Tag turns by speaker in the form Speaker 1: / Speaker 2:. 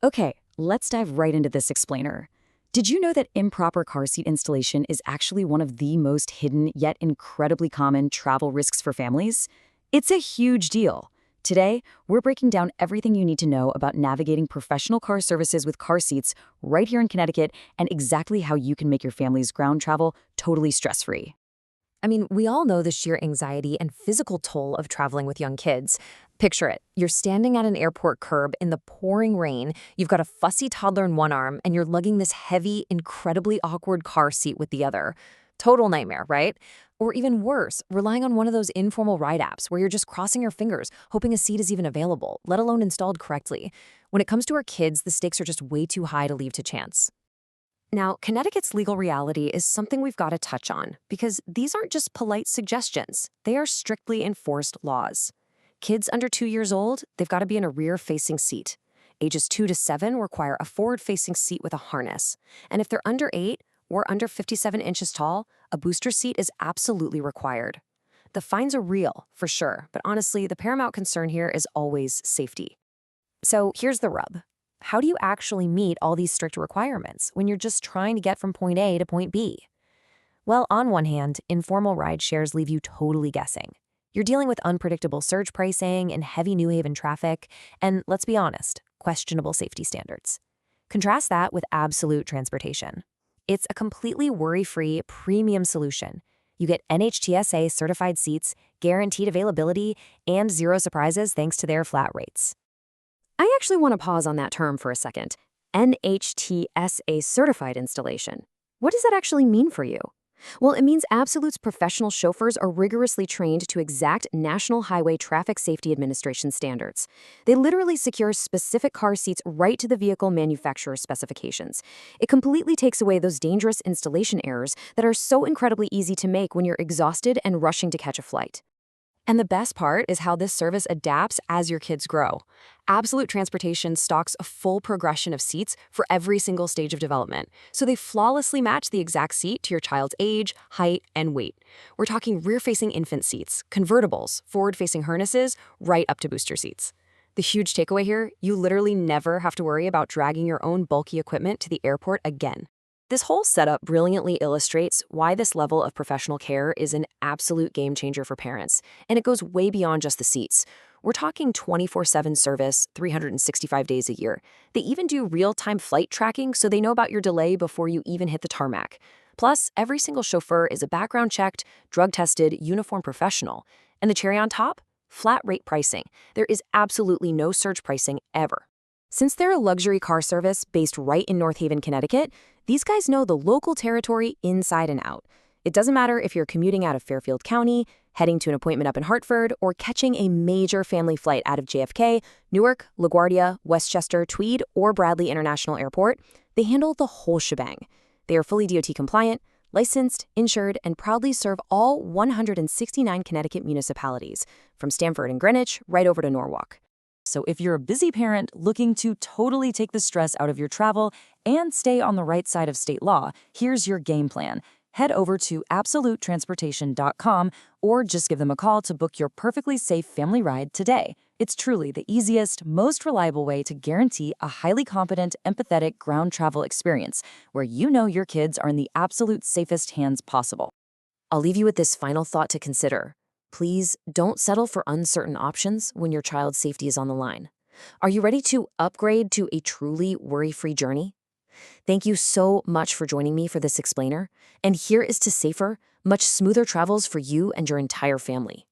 Speaker 1: Okay, let's dive right into this explainer. Did you know that improper car seat installation is actually one of the most hidden yet incredibly common travel risks for families? It's a huge deal. Today, we're breaking down everything you need to know about navigating professional car services with car seats right here in Connecticut and exactly how you can make your family's ground travel totally stress-free.
Speaker 2: I mean, we all know the sheer anxiety and physical toll of traveling with young kids. Picture it. You're standing at an airport curb in the pouring rain, you've got a fussy toddler in one arm, and you're lugging this heavy, incredibly awkward car seat with the other. Total nightmare, right? Or even worse, relying on one of those informal ride apps where you're just crossing your fingers, hoping a seat is even available, let alone installed correctly. When it comes to our kids, the stakes are just way too high to leave to chance. Now, Connecticut's legal reality is something we've got to touch on because these aren't just polite suggestions, they are strictly enforced laws. Kids under 2 years old, they've got to be in a rear-facing seat. Ages 2 to 7 require a forward-facing seat with a harness. And if they're under 8 or under 57 inches tall, a booster seat is absolutely required. The fines are real, for sure, but honestly, the paramount concern here is always safety. So here's the rub. How do you actually meet all these strict requirements when you're just trying to get from point A to point B? Well, on one hand, informal ride shares leave you totally guessing. You're dealing with unpredictable surge pricing and heavy New Haven traffic, and let's be honest, questionable safety standards. Contrast that with absolute transportation. It's a completely worry-free premium solution. You get NHTSA certified seats, guaranteed availability, and zero surprises thanks to their flat rates. I actually want to pause on that term for a second. NHTSA certified installation. What does that actually mean for you? Well, it means Absolute's professional chauffeurs are rigorously trained to exact National Highway Traffic Safety Administration standards. They literally secure specific car seats right to the vehicle manufacturer's specifications. It completely takes away those dangerous installation errors that are so incredibly easy to make when you're exhausted and rushing to catch a flight. And the best part is how this service adapts as your kids grow. Absolute Transportation stocks a full progression of seats for every single stage of development, so they flawlessly match the exact seat to your child's age, height, and weight. We're talking rear-facing infant seats, convertibles, forward-facing harnesses, right up to booster seats. The huge takeaway here, you literally never have to worry about dragging your own bulky equipment to the airport again. This whole setup brilliantly illustrates why this level of professional care is an absolute game changer for parents, and it goes way beyond just the seats. We're talking 24/7 service, 365 days a year. They even do real-time flight tracking so they know about your delay before you even hit the tarmac. Plus, every single chauffeur is a background-checked, drug-tested, uniform professional. And the cherry on top? Flat rate pricing. There is absolutely no surge pricing ever. Since they're a luxury car service based right in North Haven, Connecticut, these guys know the local territory inside and out. It doesn't matter if you're commuting out of Fairfield County, heading to an appointment up in Hartford, or catching a major family flight out of JFK, Newark, LaGuardia, Westchester, Tweed, or Bradley International Airport, they handle the whole shebang. They are fully DOT compliant, licensed, insured, and proudly serve all 169 Connecticut municipalities, from Stamford and Greenwich right over to Norwalk.
Speaker 1: So if you're a busy parent looking to totally take the stress out of your travel and stay on the right side of state law, here's your game plan. Head over to absolutetransportation.com or just give them a call to book your perfectly safe family ride today. It's truly the easiest, most reliable way to guarantee a highly competent, empathetic ground travel experience where you know your kids are in the absolute safest hands possible.
Speaker 2: I'll leave you with this final thought to consider. Please don't settle for uncertain options when your child's safety is on the line. Are you ready to upgrade to a truly worry-free journey? Thank you so much for joining me for this explainer. And here is to safer, much smoother travels for you and your entire family.